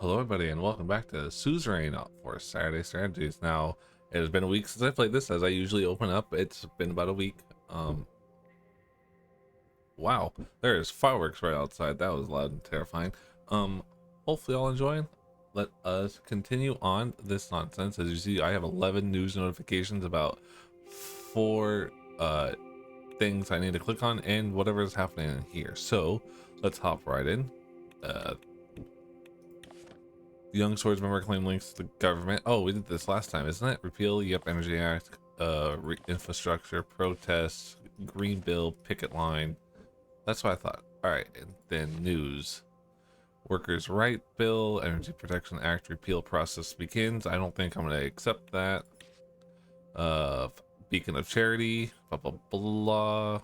Hello everybody and welcome back to Suzerain for Saturday Strategies. Now, it has been a week since I played this. As I usually open up, it's been about a week. Wow, there's fireworks right outside. That was loud and terrifying. Hopefully y'all enjoying. Let us continue on this nonsense. As you see, I have 11 news notifications about 4 things I need to click on and whatever is happening in here. So, let's hop right in. The Young Swordsman claim links to the government. Oh, we did this last time, isn't it? Repeal, yep, Energy Act, infrastructure, protests, Green Bill, picket line. That's what I thought. Alright, and then news. Workers' Right Bill, Energy Protection Act repeal process begins. I don't think I'm going to accept that. Beacon of Charity, blah, blah, blah.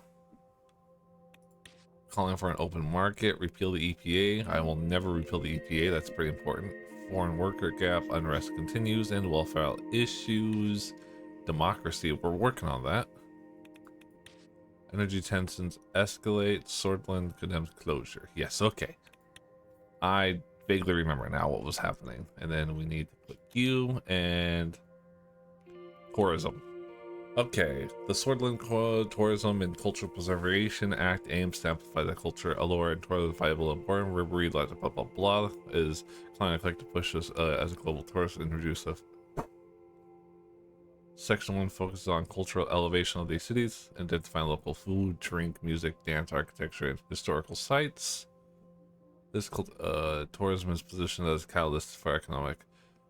Calling for an open market, repeal the EPA. I will never repeal the EPA, that's pretty important. Foreign worker gap, unrest continues, and welfare issues. Democracy, we're working on that. Energy tensions escalate. Swordland condemns closure. Yes, okay. I vaguely remember now what was happening. And then we need to put you and tourism. Okay, the Swordland Tourism and Cultural Preservation Act aims to amplify the culture, allure, and tourism viable and important. Ribery, blah, blah, blah, blah, is client click to push us as a global tourist and introduce a Section 1 focuses on cultural elevation of these cities, identifying local food, drink, music, dance, architecture, and historical sites. This tourism is positioned as a catalyst for economic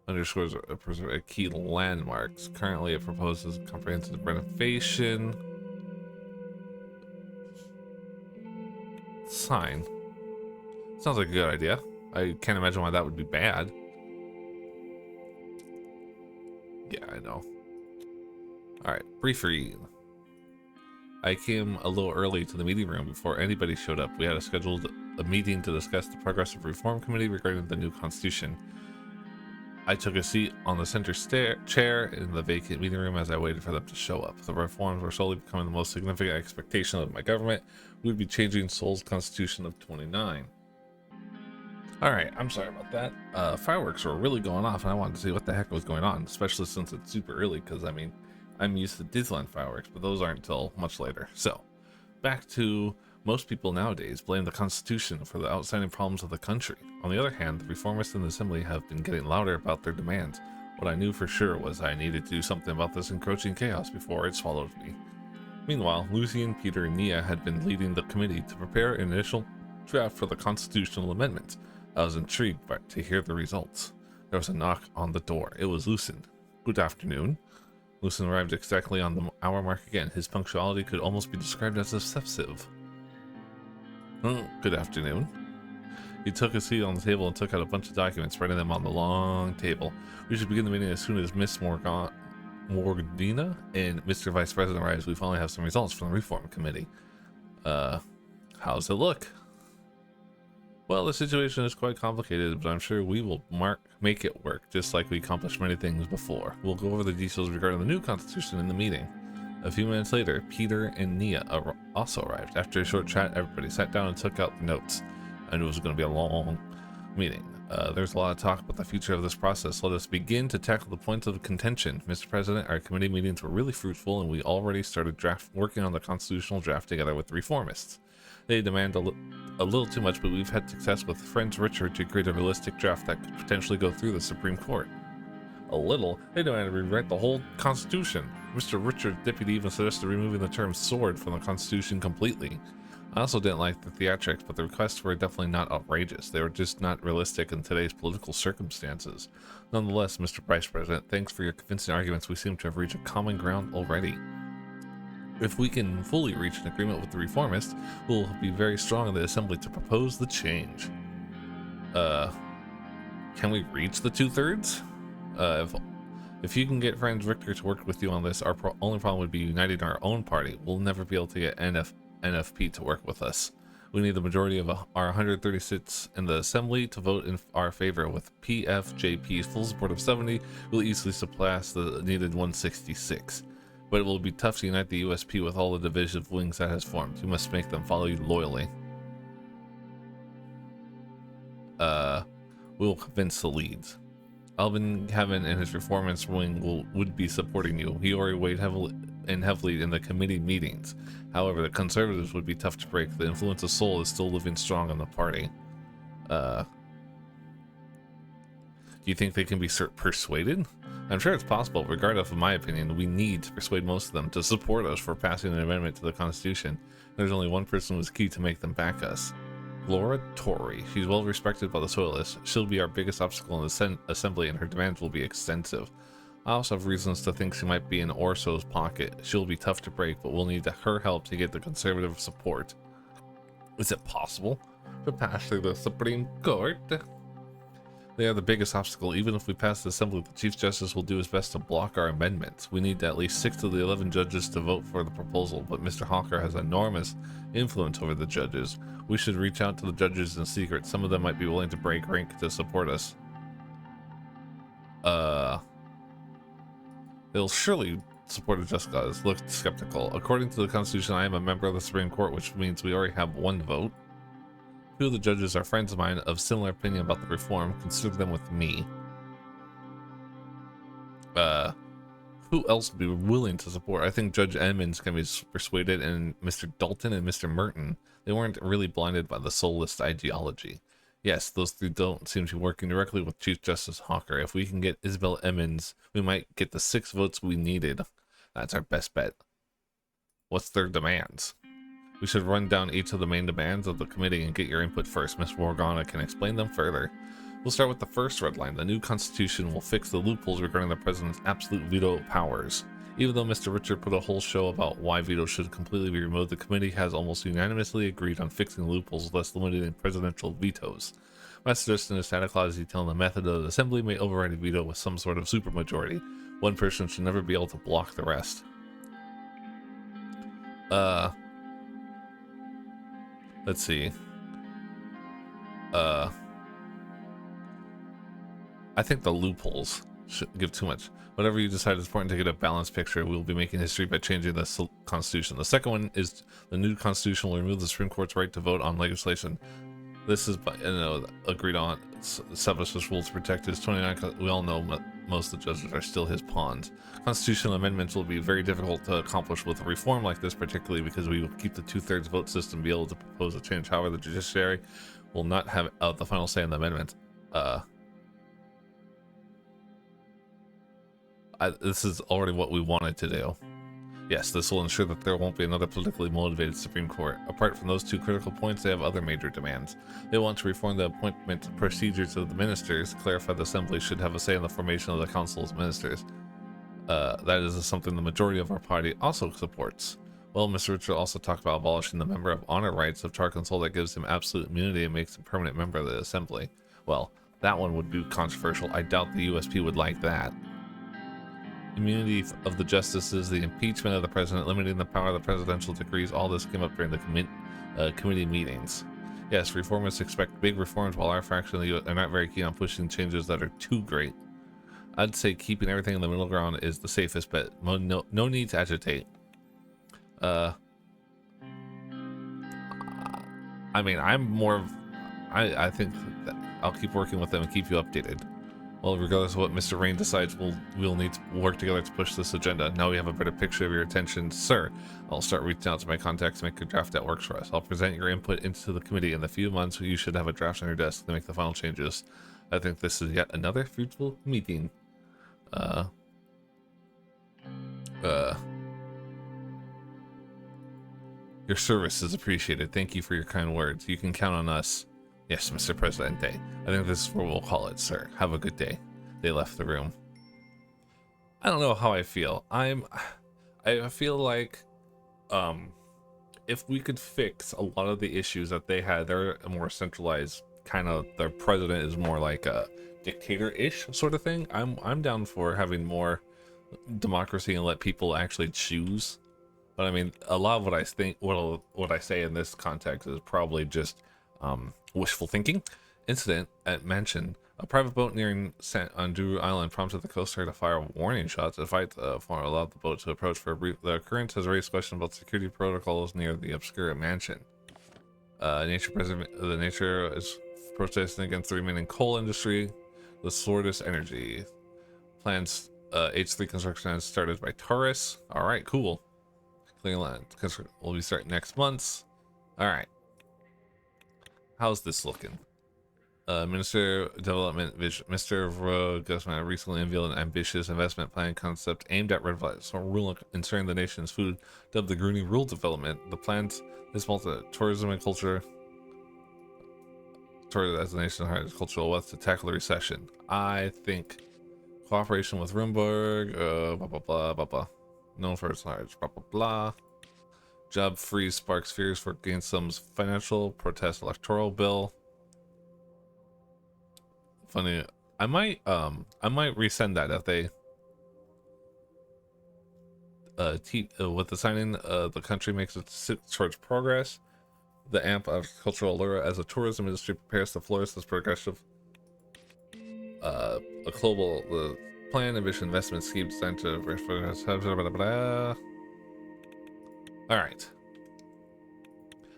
underscores a key landmarks. Currently, it proposes comprehensive renovation. Sign. Sounds like a good idea. I can't imagine why that would be bad. Yeah, I know. Alright, brief read. I came a little early to the meeting room before anybody showed up. We had scheduled a meeting to discuss the Progressive Reform Committee regarding the new constitution. I took a seat on the center chair in the vacant meeting room as I waited for them to show up. The reforms were slowly becoming the most significant expectation of my government. We would be changing Seoul's constitution of 29. Alright, I'm sorry about that. Fireworks were really going off and I wanted to see what the heck was going on, especially since it's super early because, I mean, I'm used to Disneyland fireworks, but those aren't until much later. So, back to most people nowadays blame the Constitution for the outstanding problems of the country. On the other hand, the reformists in the Assembly have been getting louder about their demands. What I knew for sure was I needed to do something about this encroaching chaos before it swallowed me. Meanwhile, Lucian, Peter, and Nia had been leading the committee to prepare an initial draft for the constitutional amendments. I was intrigued to hear the results. There was a knock on the door. It was Lucian. Good afternoon. Lucian arrived exactly on the hour mark again. His punctuality could almost be described as obsessive. Good afternoon. He took a seat on the table and took out a bunch of documents, spreading them on the long table. We should begin the meeting as soon as Miss Morgana and Mr. Vice President arrives. We finally have some results from the Reform Committee. How's it look? Well, the situation is quite complicated, but I'm sure we will make it work, just like we accomplished many things before. We'll go over the details regarding the new constitution in the meeting. A few minutes later, Peter and Nia also arrived. After a short chat, everybody sat down and took out the notes. I knew it was going to be a long meeting. There's a lot of talk about the future of this process. Let us begin to tackle the points of contention. Mr. President, our committee meetings were really fruitful, and we already started working on the constitutional draft together with the reformists. They demand a little too much, but we've had success with friends Richard to create a realistic draft that could potentially go through the Supreme Court. A little? They demanded to rewrite the whole Constitution. Mr. Richard's deputy even suggested removing the term sword from the Constitution completely. I also didn't like the theatrics, but the requests were definitely not outrageous. They were just not realistic in today's political circumstances. Nonetheless, Mr. Vice President, thanks for your convincing arguments. We seem to have reached a common ground already. If we can fully reach an agreement with the reformists, we'll be very strong in the Assembly to propose the change. Can we reach the 2/3? If you can get friends Richter to work with you on this, our only problem would be uniting our own party. We'll never be able to get NFP to work with us. We need the majority of our 130 seats in the Assembly to vote in our favor. With PFJP's full support of 70, we'll easily surpass the needed 166. But it will be tough to unite the USP with all the divisive wings that has formed. You must make them follow you loyally. We will convince the leads. Alvin Kevin and his reformist wing would be supporting you. He already weighed heavily in the committee meetings. However, the conservatives would be tough to break. The influence of Soul is still living strong in the party. Do you think they can be persuaded? I'm sure it's possible. Regardless of my opinion, we need to persuade most of them to support us for passing an amendment to the Constitution. There's only one person who is key to make them back us. Laura Torrey. She's well respected by the Soyalists. She'll be our biggest obstacle in the assembly, and her demands will be extensive. I also have reasons to think she might be in Orso's pocket. She'll be tough to break, but we'll need her help to get the conservative support. Is it possible to pass through the Supreme Court? They are the biggest obstacle. Even if we pass the assembly, the Chief Justice will do his best to block our amendments. We need at least 6 of the 11 judges to vote for the proposal, but Mr. Hawker has enormous influence over the judges. We should reach out to the judges in secret. Some of them might be willing to break rank to support us. They'll surely support a just cause. Look skeptical. According to the Constitution, I am a member of the Supreme Court, which means we already have 1 vote. 2 of the judges are friends of mine of similar opinion about the reform. Consider them with me. Who else would be willing to support? I think Judge Edmonds can be persuaded, and Mr. Dalton and Mr. Merton. They weren't really blinded by the soulless ideology. Yes, those 3 don't seem to be working directly with Chief Justice Hawker. If we can get Isabel Emmons, we might get the 6 votes we needed. That's our best bet. What's their demands? We should run down each of the main demands of the committee and get your input first. Miss Morgana can explain them further. We'll start with the first red line. The new constitution will fix the loopholes regarding the president's absolute veto powers. Even though Mr. Richard put a whole show about why veto should completely be removed, the committee has almost unanimously agreed on fixing loopholes, thus limiting presidential vetoes. My suggestion is Santa Claus detailing the method of the assembly may override a veto with some sort of supermajority. One person should never be able to block the rest. Let's see. I think the loopholes shouldn't give too much. Whatever you decide is important to get a balanced picture. We will be making history by changing the Constitution. The second one is the new Constitution will remove the Supreme Court's right to vote on legislation. This is agreed on. Establishment rules to protect his 29. We all know most of the judges are still his pawns. Constitutional amendments will be very difficult to accomplish with a reform like this, particularly because we will keep the 2/3 vote system, be able to propose a change. However, the judiciary will not have the final say on the amendment. This is already what we wanted to do. Yes, this will ensure that there won't be another politically motivated Supreme Court. Apart from those 2 critical points, they have other major demands. They want to reform the appointment procedures of the ministers, clarify the assembly should have a say in the formation of the council of ministers. That is something the majority of our party also supports. Well, Mr. Richard also talked about abolishing the member of honor rights of Tarkansol that gives him absolute immunity and makes him a permanent member of the assembly. Well, that one would be controversial. I doubt the USP would like that. Immunity of the justices, the impeachment of the president, limiting the power of the presidential decrees, all this came up during the committee meetings. Yes, reformists expect big reforms, while our faction of the US are not very keen on pushing changes that are too great. I'd say keeping everything in the middle ground is the safest bet. No need to agitate. I mean, I think that I'll keep working with them and keep you updated. Well, regardless of what Mr. Rain decides, we'll need to work together to push this agenda. Now we have a better picture of your attention, sir. I'll start reaching out to my contacts to make a draft that works for us. I'll present your input into the committee. In a few months, you should have a draft on your desk to make the final changes. I think this is yet another fruitful meeting. Your service is appreciated. Thank you for your kind words. You can count on us. Yes, Mr. Presidente. I think this is what we'll call it, sir. Have a good day. They left the room. I don't know how I feel. I feel like if we could fix a lot of the issues that they had, they're a more centralized kind of, their president is more like a dictator-ish sort of thing. I'm down for having more democracy and let people actually choose. But I mean, a lot of what I think, what I say in this context is probably just wishful thinking. Incident at Mansion. A private boat nearing San Andrew Island prompted the Coast Guard to fire warning shots. A fight allowed the boat to approach for a brief. The occurrence has raised questions about security protocols near the obscure mansion. The nature protesting against the remaining coal industry. The Swordus Energy. Plans H3 construction has started by Taurus. Alright, cool. Clear land. Will be starting next month. Alright. How's this looking? Minister of Development Vision. Mr. Guzman recently unveiled an ambitious investment plan concept aimed at ensuring the nation's food, dubbed the Green Rural Development. The plans is tourism and culture as the nation's highest cultural wealth to tackle the recession. I think cooperation with Rumburg, blah blah blah blah blah. Known for its large blah blah blah. Job freeze sparks fears for gain sums financial protest electoral bill. Funny, I might resend that if they with the signing the country makes its towards progress. The AMP of cultural allure as a tourism industry prepares to flourish this progressive a global plan ambition investment scheme designed to all right.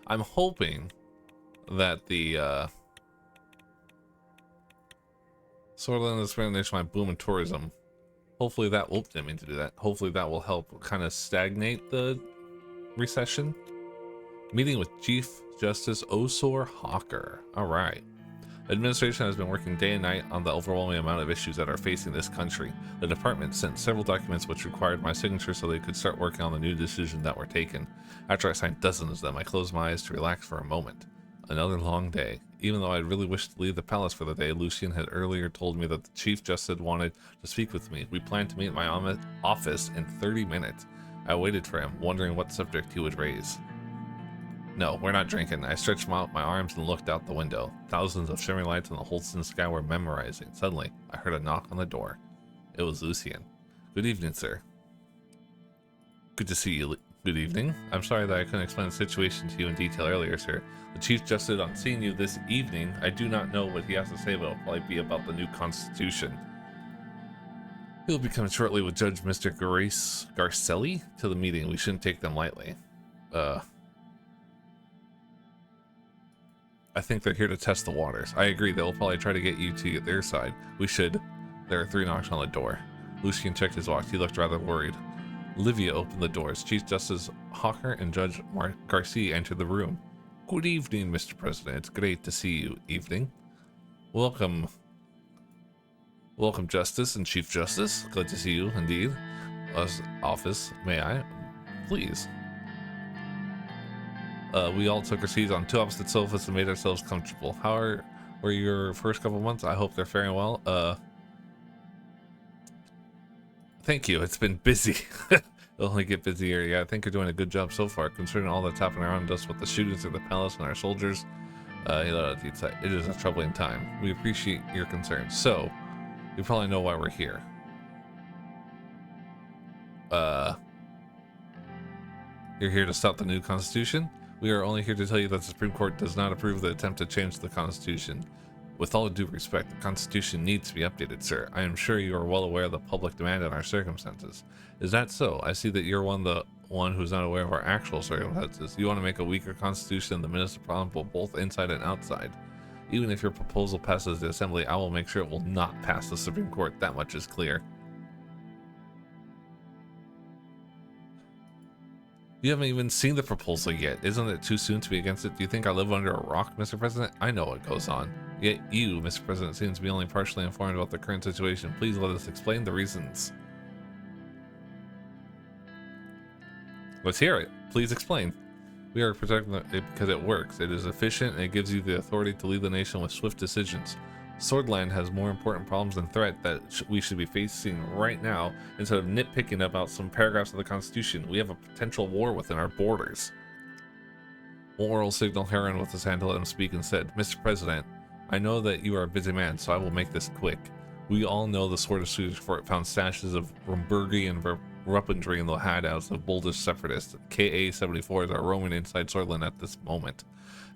I'm hoping that the Swordland is spreading nationwide boom in tourism. Hopefully that will, didn't mean to do that. Hopefully that will help kind of stagnate the recession. Meeting with Chief Justice Osor Hawker. All right. Administration has been working day and night on the overwhelming amount of issues that are facing this country. The department sent several documents which required my signature so they could start working on the new decisions that were taken. After I signed dozens of them, I closed my eyes to relax for a moment. Another long day. Even though I really wished to leave the palace for the day, Lucian had earlier told me that the Chief Justice wanted to speak with me. We planned to meet at my office in 30 minutes. I waited for him, wondering what subject he would raise. No, we're not drinking. I stretched out my arms and looked out the window. Thousands of shimmering lights in the Holston sky were memorizing. Suddenly, I heard a knock on the door. It was Lucian. Good evening, sir. Good to see you. Good evening. I'm sorry that I couldn't explain the situation to you in detail earlier, sir. The Chief Justice on seeing you this evening. I do not know what he has to say, but it'll probably be about the new constitution. He'll be coming shortly with Judge Mr. Garcelli to the meeting. We shouldn't take them lightly. I think they're here to test the waters. I agree, they'll probably try to get you to their side. We should. There are 3 knocks on the door. Lucian checked his watch. He looked rather worried. Livia opened the doors. Chief Justice Hawker and Judge Garcia entered the room. Good evening, Mr. President. It's great to see you. Evening. Welcome. Welcome, Justice and Chief Justice. Good to see you, indeed. Office, may I? Please. We all took our seats on 2 opposite sofas and made ourselves comfortable. How were your first couple months? I hope they're faring well. Thank you. It's been busy. It'll only get busier. Yeah, I think you're doing a good job so far, considering all that's happening around us with the shootings at the palace and our soldiers. It is a troubling time. We appreciate your concern. So, you probably know why we're here. You're here to stop the new constitution? We are only here to tell you that the Supreme Court does not approve the attempt to change the Constitution. With all due respect, the Constitution needs to be updated, sir. I am sure you are well aware of the public demand and our circumstances. Is that so? I see that you're the one who's not aware of our actual circumstances. You want to make a weaker Constitution than the minister problem both inside and outside. Even if your proposal passes the Assembly, I will make sure it will not pass the Supreme Court. That much is clear. You haven't even seen the proposal yet. Isn't it too soon to be against it? Do you think I live under a rock, Mr. President? I know what goes on. Yet you, Mr. President, seem to be only partially informed about the current situation. Please let us explain the reasons. Let's hear it. Please explain. We are protecting it because it works. It is efficient and it gives you the authority to lead the nation with swift decisions. Swordland has more important problems and threat that we should be facing right now instead of nitpicking about some paragraphs of the Constitution. We have a potential war within our borders. Oral signaled Heron with his hand to let him speak and said, Mr. President, I know that you are a busy man, so I will make this quick. We all know the Sword of Swedish Fort found stashes of Rumburgian weaponry in the hideouts of boldest separatists. KA-74s are roaming inside Swordland at this moment.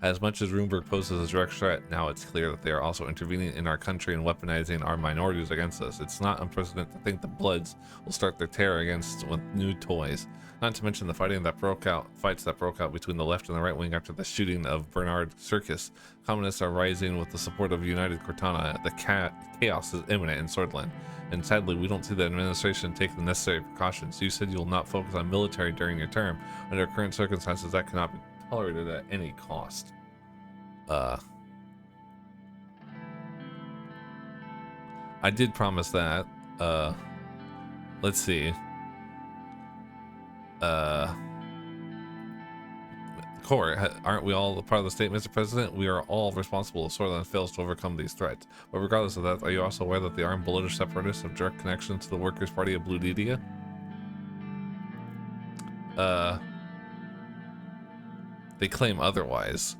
As much as Runeberg poses a direct threat, now it's clear that they are also intervening in our country and weaponizing our minorities against us. It's not unprecedented to think the Bloods will start their terror against us with new toys. Not to mention the fights that broke out between the left and the right wing after the shooting of Bernard Circus. Communists are rising with the support of United Cortana. The chaos is imminent in Swordland, and sadly, we don't see the administration take the necessary precautions. You said you will not focus on military during your term. Under current circumstances, that cannot be tolerated at any cost. I did promise that. Let's see. Core, aren't we all part of the state, Mr. President? We are all responsible if Swordland fails to overcome these threats. But regardless of that, are you also aware that the armed Bolitish separatists have direct connection to the Workers' Party of Blue Lydia? They claim otherwise.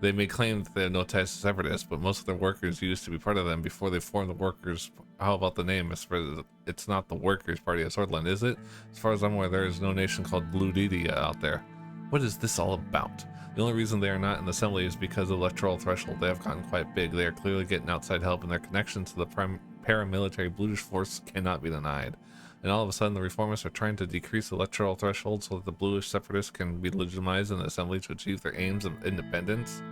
They may claim that they have no ties to separatists, but most of their workers used to be part of them before they formed the Workers. How about the name, Mr. President? It's not the Workers' Party of Swordland, is it? As far as I'm aware, there is no nation called Blue Lydia out there. What is this all about? The only reason they are not in the assembly is because of the electoral threshold. They have gotten quite big. They are clearly getting outside help, and their connection to the paramilitary Bluish force cannot be denied. And all of a sudden, the reformists are trying to decrease the electoral threshold so that the Bluish separatists can be legitimized in the assembly to achieve their aims of independence.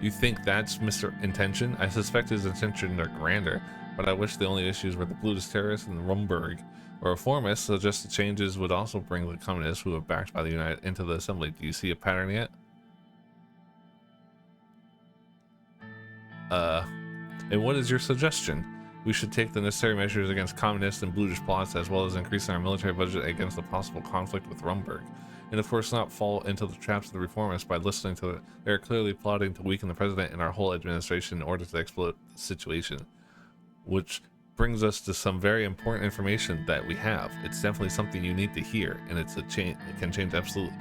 You think that's Mr. Intention? I suspect his intentions are grander, but I wish the only issues were the Bluish terrorists and Rumberg. Or reformists, so just the changes would also bring the communists who are backed by the United into the assembly. Do you see a pattern yet? And what is your suggestion? We should take the necessary measures against communist and Bluish plots, as well as increasing our military budget against the possible conflict with Rumberg. And of course not fall into the traps of the reformists by listening to it. They are clearly plotting to weaken the president and our whole administration in order to exploit the situation. Which brings us to some very important information that we have. It's definitely something you need to hear, and it's a change. It can change absolutely.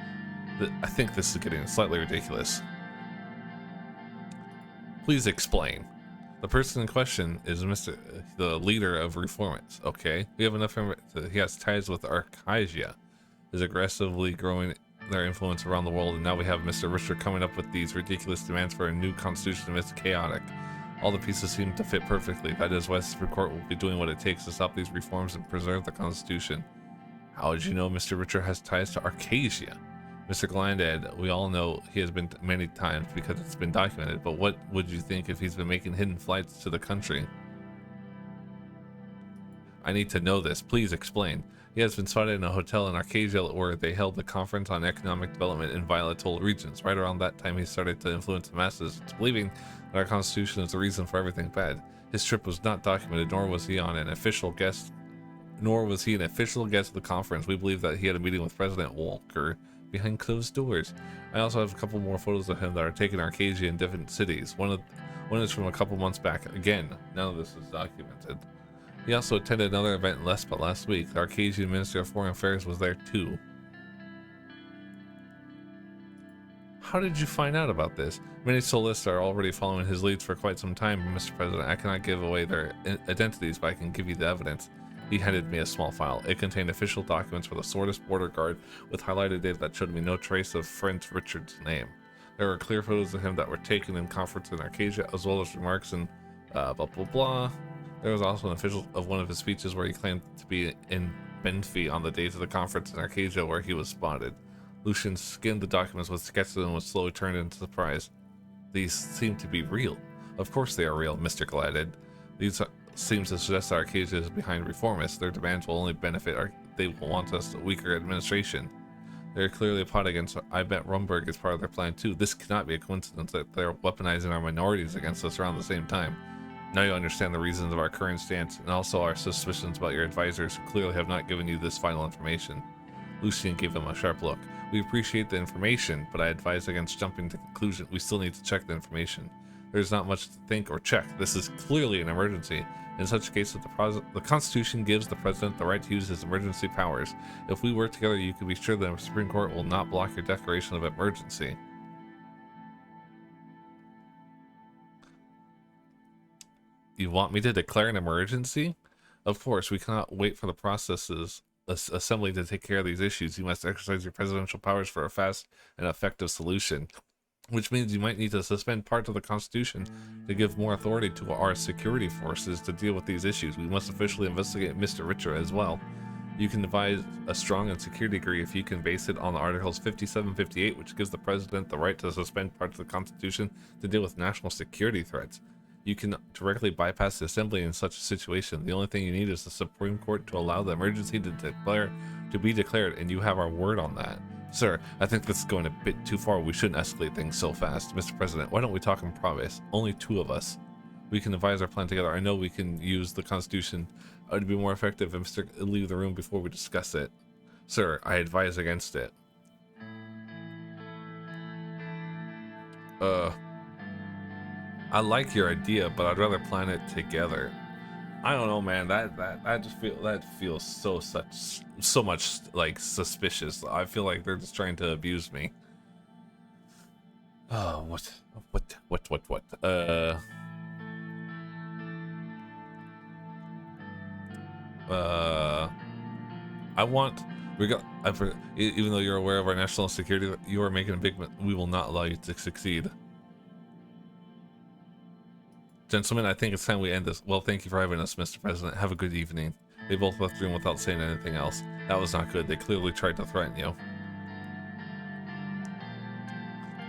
I think this is getting slightly ridiculous. Please explain. The person in question is the leader of reformists. Okay, we have enough. He has ties with Arcasia, is aggressively growing their influence around the world, and now we have Mr. Richter coming up with these ridiculous demands for a new constitution amidst chaotic. All the pieces seem to fit perfectly. That is why the Supreme Court will be doing what it takes to stop these reforms and preserve the Constitution. How did you know Mr. Richter has ties to Arcasia? Mr. Glandad, we all know he has been many times because it's been documented, but what would you think if he's been making hidden flights to the country? I need to know this. Please explain. He has been spotted in a hotel in Arcasia where they held the conference on economic development in volatile regions. Right around that time, he started to influence the masses into believing that our constitution is the reason for everything bad. His trip was not documented, nor was he an official guest of the conference. We believe that he had a meeting with President Walker behind closed doors. I also have a couple more photos of him that are taken in Arcasia in different cities. One is from a couple months back. Again, none of this is documented. He also attended another event last week. The Arcasian Minister of Foreign Affairs was there too. How did you find out about this? Many Solists are already following his leads for quite some time, Mr. President. I cannot give away their identities, but I can give you the evidence. He handed me a small file. It contained official documents for the Swordist border guard with highlighted data that showed me no trace of Friend Richard's name. There were clear photos of him that were taken in conference in Arcasia, as well as remarks and blah blah blah. There was also an official of one of his speeches where he claimed to be in Benfi on the days of the conference in Arcasia where he was spotted. Lucian skimmed the documents with sketches and was slowly turned into surprise. These seem to be real. Of course they are real, Mr. Gladden. These seem to suggest that Arcasia is behind reformists. Their demands will only benefit they will want us a weaker administration. They are clearly a plot against I bet Rumberg is part of their plan too. This cannot be a coincidence that they're weaponizing our minorities against us around the same time. Now you understand the reasons of our current stance, and also our suspicions about your advisors who clearly have not given you this final information. Lucian gave him a sharp look. We appreciate the information, but I advise against jumping to conclusion. We still need to check the information. There's not much to think or check. This is clearly an emergency. In such cases, the Constitution gives the President the right to use his emergency powers. If we work together, you can be sure the Supreme Court will not block your declaration of emergency. You want me to declare an emergency? Of course, we cannot wait for the processes assembly to take care of these issues. You must exercise your presidential powers for a fast and effective solution, which means you might need to suspend parts of the Constitution to give more authority to our security forces to deal with these issues. We must officially investigate Mr. Richer as well. You can devise a strong and secure decree if you can base it on Articles 57, 58, which gives the president the right to suspend parts of the Constitution to deal with national security threats. You can directly bypass the assembly in such a situation. The only thing you need is the Supreme Court to allow the emergency to be declared, and you have our word on that. Sir, I think this is going a bit too far. We shouldn't escalate things so fast. Mr. President, why don't we talk in private? Only two of us. We can devise our plan together. I know we can use the Constitution to be more effective, and Mr. leave the room before we discuss it. Sir, I advise against it. I like your idea, but I'd rather plan it together. I don't know, man. That feels so much like suspicious. I feel like they're just trying to abuse me. Oh, what? Even though you're aware of our national security, you are making a big. We will not allow you to succeed. Gentlemen, I think it's time we end this. Well, thank you for having us, Mr. President. Have a good evening. They both left the room without saying anything else. That was not good. They clearly tried to threaten you.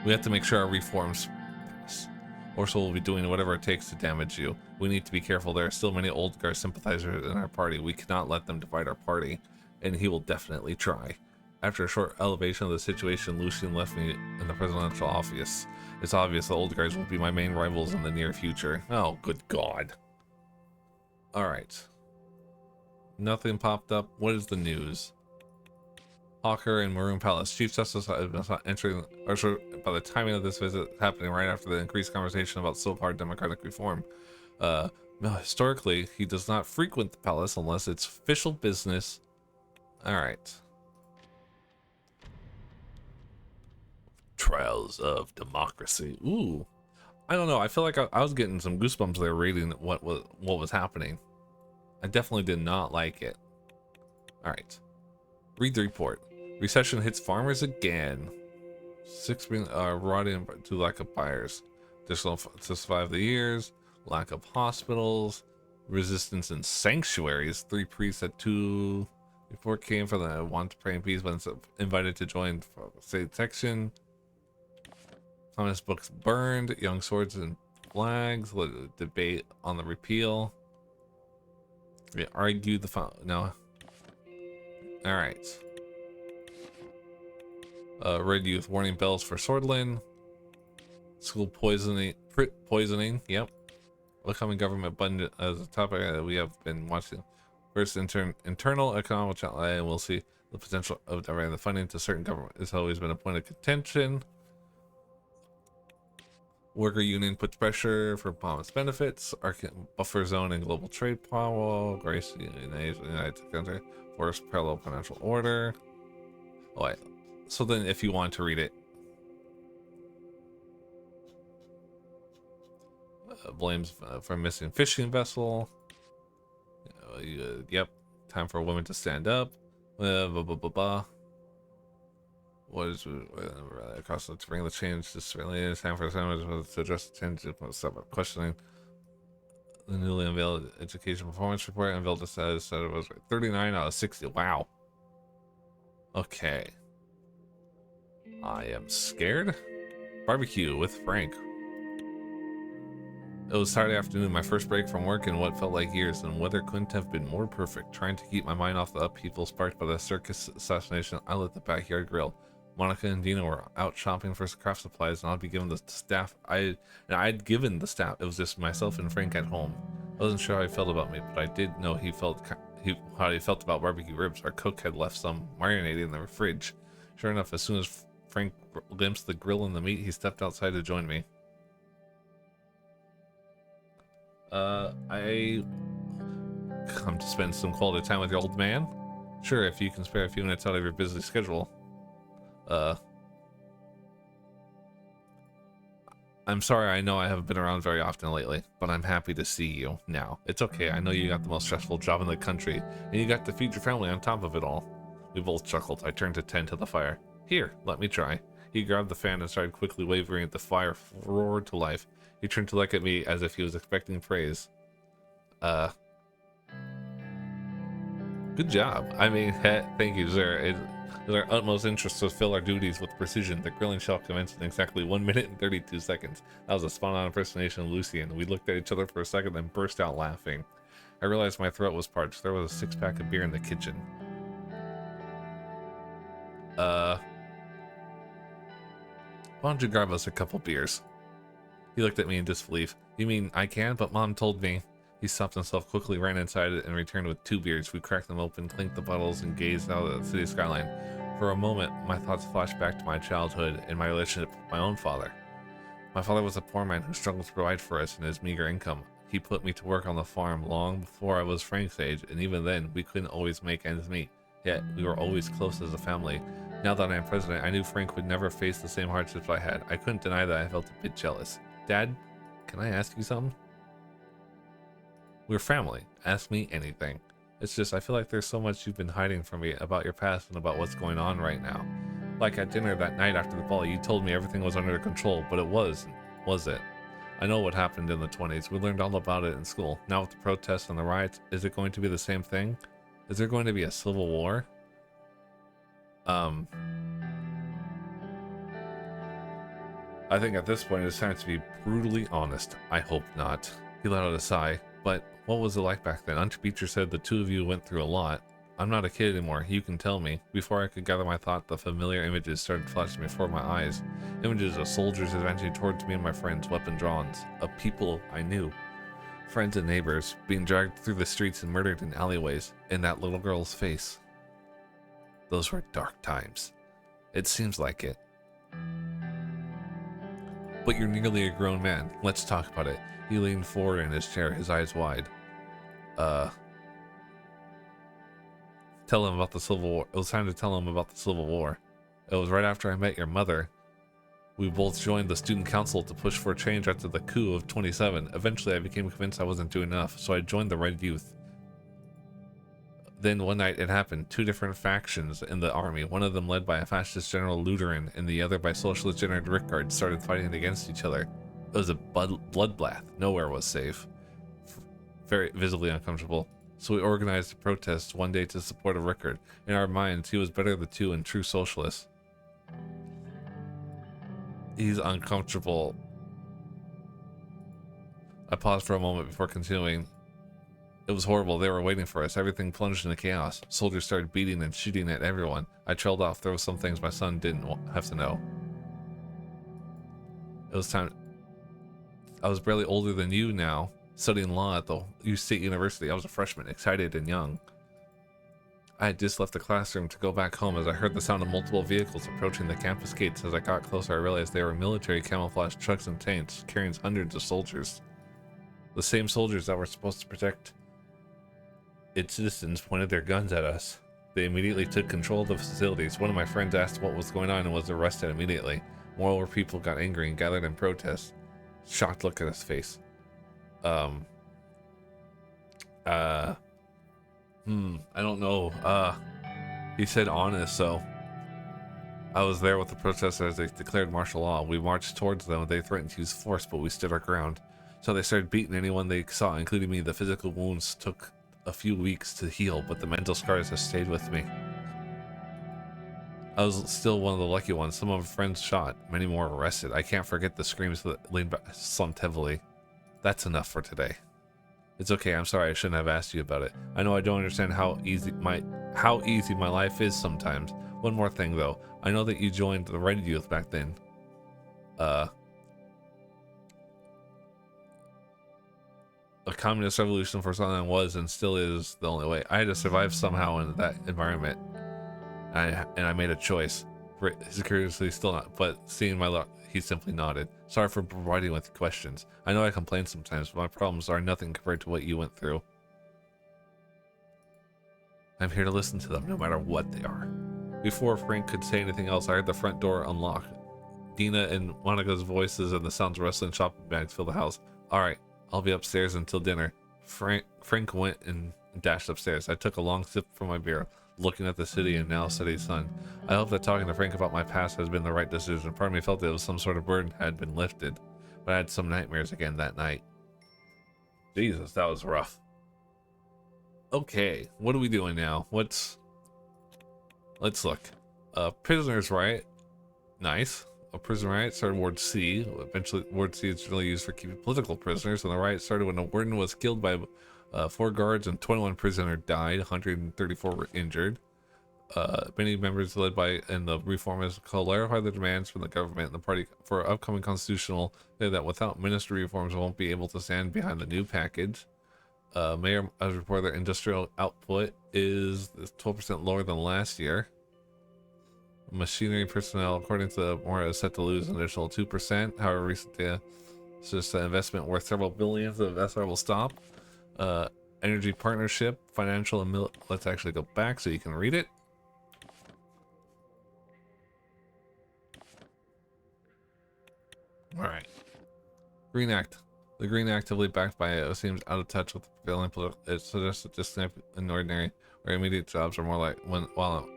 We have to make sure our reforms pass. Orso will be doing whatever it takes to damage you. We need to be careful. There are still many old guard sympathizers in our party. We cannot let them divide our party, and he will definitely try. After a short elevation of the situation, Lucian left me in the presidential office. It's obvious the old guards will be my main rivals in the near future. Oh, good God. Alright. Nothing popped up. What is the news? Hawker and Maroon Palace. Chief Justice entering, or by the timing of this visit happening right after the increased conversation about so-called democratic reform. Historically, he does not frequent the palace unless it's official business. Alright. Trials of Democracy. Ooh, I don't know. I feel like I was getting some goosebumps there reading what was happening. I definitely did not like it. All right, read the report. Recession hits farmers again. 6 million are rotting to lack of buyers. Additional to survive the years. Lack of hospitals. Resistance in sanctuaries. 3 priests at 2 before came for the want to pray in peace, but invited to join state section. Communist books burned, young swords and flags, debate on the repeal. We argued no. Alright. Red youth warning bells for Swordland. School poisoning, yep. Becoming government budget as a topic we have been watching. First, internal economic challenge, and we'll see the potential of diverting the funding to certain government. It's always been a point of contention. Worker union puts pressure for promised benefits. Buffer zone and global trade power. Grace United Country. Forced parallel financial order. Oh, wait. So then, if you want to read it, blames for missing fishing vessel. Yep. Time for women to stand up. Blah, blah, blah, blah. What is across to bring the change? This really is time for the to address the change. Stop questioning the newly unveiled education performance report. Unveiled said it was 39 out of 60. Wow. Okay. I am scared. Barbecue with Frank. It was Saturday afternoon, my first break from work in what felt like years, and weather couldn't have been more perfect. Trying to keep my mind off the upheaval sparked by the circus assassination, I lit the backyard grill. Monica and Dina were out shopping for craft supplies, and I'd be given the staff. I'd given the staff. It was just myself and Frank at home. I wasn't sure how he felt about me, but I did know how he felt about barbecue ribs. Our cook had left some marinating in the fridge. Sure enough, as soon as Frank glimpsed the grill and the meat, he stepped outside to join me. I come to spend some quality time with your old man? Sure, if you can spare a few minutes out of your busy schedule. I'm sorry, I know I haven't been around very often lately, but I'm happy to see you now. It's okay, I know you got the most stressful job in the country, and you got to feed your family on top of it all. We both chuckled. I turned to tend to the fire. Here, let me try. He grabbed the fan and started quickly wavering it. The fire roared to life. He turned to look at me as if he was expecting praise. Good job. I mean, thank you, sir. It is our utmost interest to fulfill our duties with precision. The grilling shell commenced in exactly 1 minute and 32 seconds. That was a spot-on impersonation of Lucian. We looked at each other for a second, then burst out laughing. I realized my throat was parched. There was a 6-pack of beer in the kitchen. Why don't you grab us a couple beers? He looked at me in disbelief. You mean I can? But Mom told me. He stopped himself quickly, ran inside it, and returned with 2 beers. We cracked them open, clinked the bottles, and gazed out at the city skyline. For a moment, my thoughts flashed back to my childhood and my relationship with my own father. My father was a poor man who struggled to provide for us in his meager income. He put me to work on the farm long before I was Frank's age, and even then, we couldn't always make ends meet. Yet, we were always close as a family. Now that I am president, I knew Frank would never face the same hardships I had. I couldn't deny that I felt a bit jealous. Dad, can I ask you something? We're family. Ask me anything. It's just, I feel like there's so much you've been hiding from me about your past and about what's going on right now. Like at dinner that night after the ball, you told me everything was under control, but it wasn't, was it? I know what happened in the 20s. We learned all about it in school. Now with the protests and the riots, is it going to be the same thing? Is there going to be a civil war? I think at this point it's time to be brutally honest. I hope not. He let out a sigh. But what was it like back then? Auntie Beecher said the two of you went through a lot. I'm not a kid anymore, you can tell me. Before I could gather my thought, the familiar images started flashing before my eyes. Images of soldiers advancing towards me and my friends, weapon drawn, of people I knew. Friends and neighbors, being dragged through the streets and murdered in alleyways, in that little girl's face. Those were dark times. It seems like it. But you're nearly a grown man. Let's talk about it. He leaned forward in his chair, his eyes wide. Tell him about the Civil War. It was time to tell him about the Civil War. It was right after I met your mother. We both joined the student council to push for change after the coup of 27. Eventually, I became convinced I wasn't doing enough, so I joined the Red Youth. Then one night it happened. 2 different factions in the army, one of them led by a fascist General Lutheran and the other by Socialist General Rickard, started fighting against each other. It was a bloodbath. Nowhere was safe. Very visibly uncomfortable. So we organized a protest one day to support a Rickard. In our minds, he was better of the 2 and true socialist. He's uncomfortable. I paused for a moment before continuing. It was horrible. They were waiting for us. Everything plunged into chaos. Soldiers started beating and shooting at everyone. I trailed off. There were some things my son didn't have to know. It was time. I was barely older than you now, studying law at the U State University. I was a freshman, excited and young. I had just left the classroom to go back home as I heard the sound of multiple vehicles approaching the campus gates. As I got closer, I realized they were military camouflage trucks and tanks carrying hundreds of soldiers. The same soldiers that were supposed to protect its citizens pointed their guns at us. They immediately took control of the facilities. One of my friends asked what was going on and was arrested immediately. Moreover, people got angry and gathered in protest. Shocked look at his face. I don't know. He said honest, so I was there with the protesters as they declared martial law. We marched towards them. They threatened to use force, but we stood our ground. So they started beating anyone they saw, including me. The physical wounds took a few weeks to heal, but the mental scars have stayed with me. I was still one of the lucky ones. Some of my friends shot, many more arrested. I can't forget the screams that leaned back, slumped heavily. That's enough for today. It's okay, I'm sorry I shouldn't have asked you about it. I know I don't understand how easy my life is sometimes. One more thing though. I know that you joined the Red Youth back then. A communist revolution for Suzerain was and still is the only way. I had to survive somehow in that environment. And I made a choice. Curiously still not, but seeing my luck, he simply nodded. Sorry for providing with questions. I know I complain sometimes, but my problems are nothing compared to what you went through. I'm here to listen to them, no matter what they are. Before Frank could say anything else, I heard the front door unlock. Dina and Monica's voices and the sounds of rustling shopping bags fill the house. All right, I'll be upstairs until dinner. Frank went and dashed upstairs. I took a long sip from my beer, looking at the city and now city sun. I hope that talking to Frank about my past has been the right decision. Part of me felt that it was some sort of burden had been lifted, but I had some nightmares again that night. Jesus, that was rough. Okay, what are we doing now? Let's look. Prisoners riot. Nice. A prison riot started in Ward C. Eventually, Ward C is really used for keeping political prisoners, and the riot started when a warden was killed by 4 guards and 21 prisoners died. 134 were injured. Many members led by and the reformists clarify the demands from the government and the party for upcoming constitutional say that without ministry reforms won't be able to stand behind the new package. Mayor has reported that industrial output is 12% lower than last year. Machinery personnel, according to the more, is set to lose an additional 2%. However, recently, it's just an investment worth several billions of SR will stop. Energy partnership, financial and let's actually go back so you can read it. All right. Green Act. The Green actively backed by it seems out of touch with the prevailing political. It suggests that just in ordinary or immediate jobs are more like while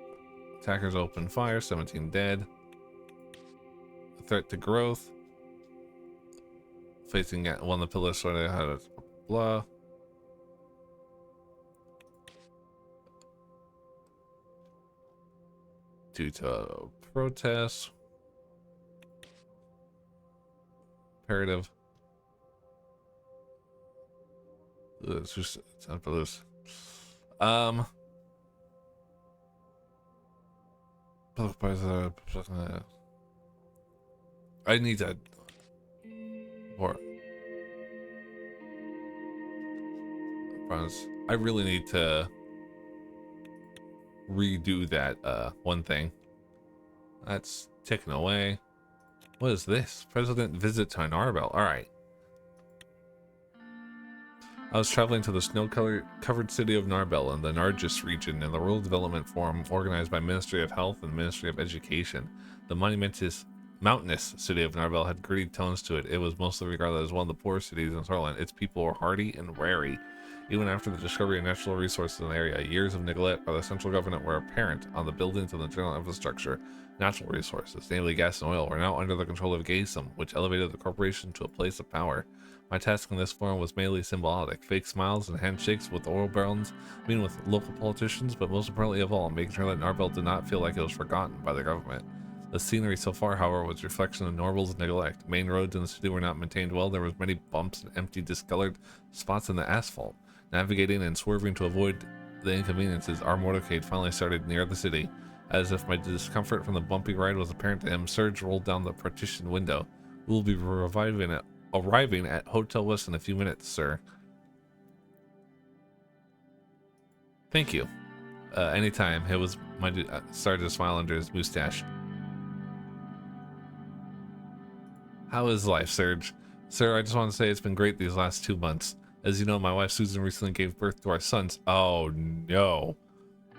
attackers open fire. 17 dead. A threat to growth. Facing one of the pillars sort of had a blah. Due to protests. Imperative. It's just it's not for this. I need to more. I really need to redo that one thing. That's ticking away. What is this? President visit to Narbel. All right. I was traveling to the snow-covered city of Narbel in the Nargis region in the Rural Development Forum organized by Ministry of Health and Ministry of Education. The mountainous city of Narbel had gritty tones to it. It was mostly regarded as one of the poorest cities in Switzerland. Its people were hardy and wary. Even after the discovery of natural resources in the area, years of neglect by the central government were apparent on the buildings and the general infrastructure. Natural resources, namely gas and oil, were now under the control of Gaysum, which elevated the corporation to a place of power. My task in this forum was mainly symbolic, fake smiles and handshakes with oil barons, meeting with local politicians, but most importantly of all, making sure that Narbel did not feel like it was forgotten by the government. The scenery so far, however, was a reflection of Narbel's neglect. Main roads in the city were not maintained well. There was many bumps and empty, discolored spots in the asphalt. Navigating and swerving to avoid the inconveniences, our motorcade finally started near the city. As if my discomfort from the bumpy ride was apparent to him, Serge rolled down the partition window. We will be arriving at Hotel West in a few minutes, sir. Thank you. Anytime. It was my started to smile under his mustache. How is life, Serge? Sir, I just want to say it's been great these last 2 months. As you know, my wife Susan recently gave birth to our sons. Oh no.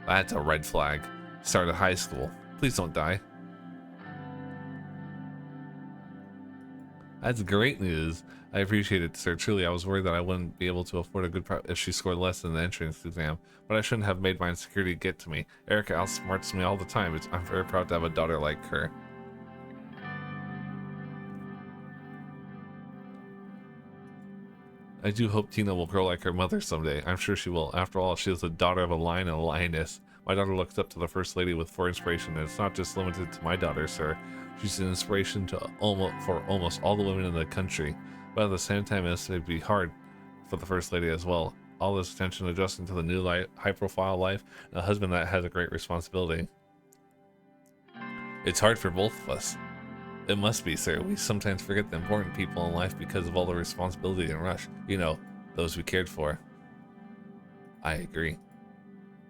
That's a red flag. Started high school. Please don't die. That's great news. I appreciate it, sir. Truly, I was worried that I wouldn't be able to afford a good if she scored less than the entrance exam, but I shouldn't have made my insecurity get to me. Erica outsmarts me all the time. I'm very proud to have a daughter like her. I do hope Tina will grow like her mother someday. I'm sure she will. After all, she is the daughter of a lion and a lioness. My daughter looks up to the First Lady for inspiration, and it's not just limited to my daughter, sir. She's an inspiration to almost all the women in the country. But at the same time, it's going to be hard for the First Lady as well. All this attention adjusting to the new high-profile life, and a husband that has a great responsibility. It's hard for both of us. It must be, sir. We sometimes forget the important people in life because of all the responsibility and rush. You know, those we cared for. I agree.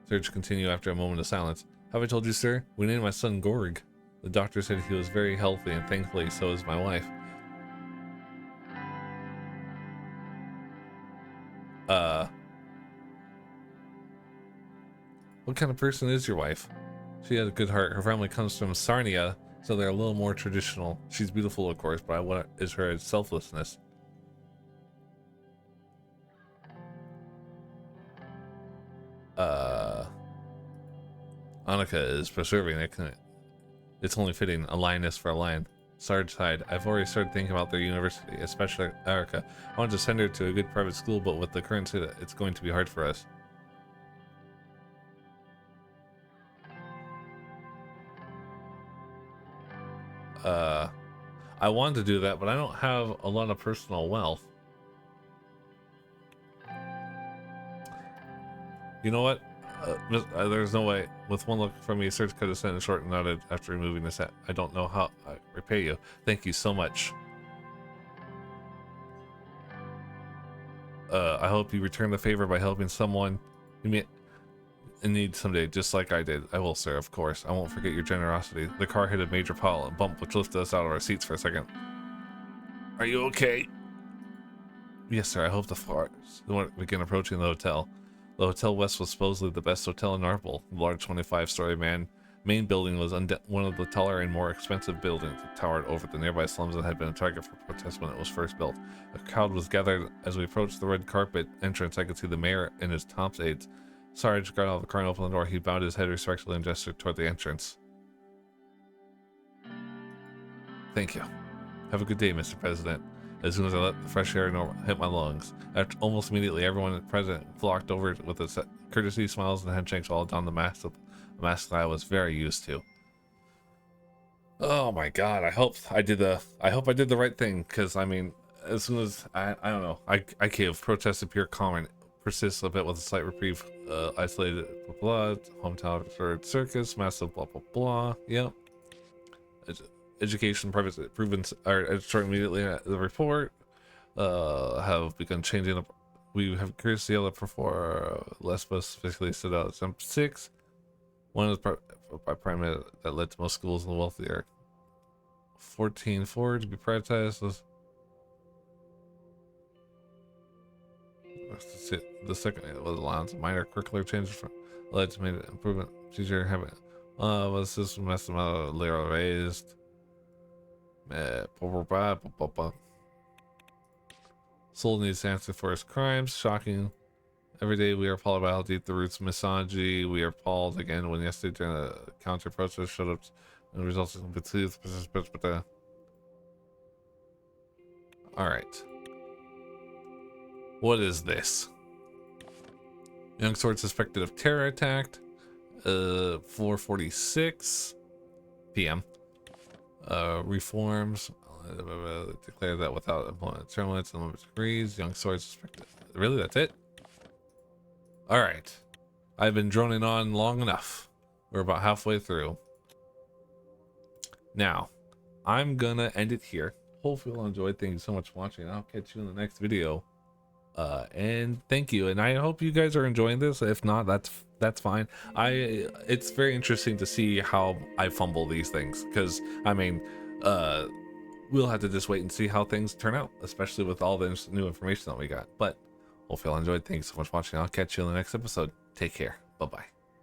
Serge continued after a moment of silence. Have I told you, sir? We named my son Gorg. The doctor said he was very healthy, and thankfully so is my wife. What kind of person is your wife? She has a good heart. Her family comes from Sarnia, So they're a little more traditional. She's beautiful, of course, but what is her selflessness? Annika is preserving it. It's only fitting, a lioness for a lion. Sarge sighed. I've already started thinking about their university, especially Erica. I wanted to send her to a good private school, but with the current state, it's going to be hard for us. I wanted to do that, but I don't have a lot of personal wealth. You know what? There's no way. With one look from me, Serge cut his sentence short and nodded after removing the set. I don't know how I repay you. Thank you so much. I hope you return the favor by helping someone you may in need someday, just like I did. I will, sir, of course. I won't forget your generosity. The car hit a major bump, which lifted us out of our seats for a second. Are you okay? Yes, sir. I hope the cars begin approaching the hotel. The Hotel West was supposedly the best hotel in Narble. The large 25-story main building was one of the taller and more expensive buildings that towered over the nearby slums and had been a target for protest when it was first built. A crowd was gathered as we approached the red carpet entrance. I could see the mayor and his top aides. Sarge got out of the car and opened the door. He bowed his head respectfully and gestured toward the entrance. Thank you. Have a good day, Mr. President. As soon as I let the fresh air hit my lungs, almost immediately everyone present flocked over with a courtesy, smiles, and handshakes all down the mask that I was very used to. Oh my god, I hope I did the right thing, because I mean, as soon as I don't know, I cave. Protests appear common, persists a bit with a slight reprieve, isolated blah, hometown for circus, massive blah blah blah. Yep. Education improvements are short immediately. The report have begun changing up. We have curious to see how the before less specifically stood out. Some 6. One is by prime that led to most schools in the wealthier. 14.4 to be prioritized. The second was allowance minor curricular changes led to made improvement. Teacher having was this mess amount layer raised. Soul needs to answer for his crimes. Shocking. Every day we are appalled by how deep the roots of misogyny. We are appalled again when yesterday during the counter protest showed up and resulted in belief. Alright. What is this? Young sword suspected of terror attacked. 4:46 p.m. Reforms declare that without employment term limits and limits degrees, young sword suspected. Really, that's it? All right, I've been droning on long enough. We're about halfway through. Now, I'm gonna end it here. Hopefully you'll enjoy. Thank you so much for watching. I'll catch you in the next video. And thank you. And I hope you guys are enjoying this. If not, that's fine. It's very interesting to see how I fumble these things, because I mean, we'll have to just wait and see how things turn out, especially with all this new information that we got. But hopefully you'll enjoy. Thanks so much for watching. I'll catch you in the next episode. Take care. Bye bye.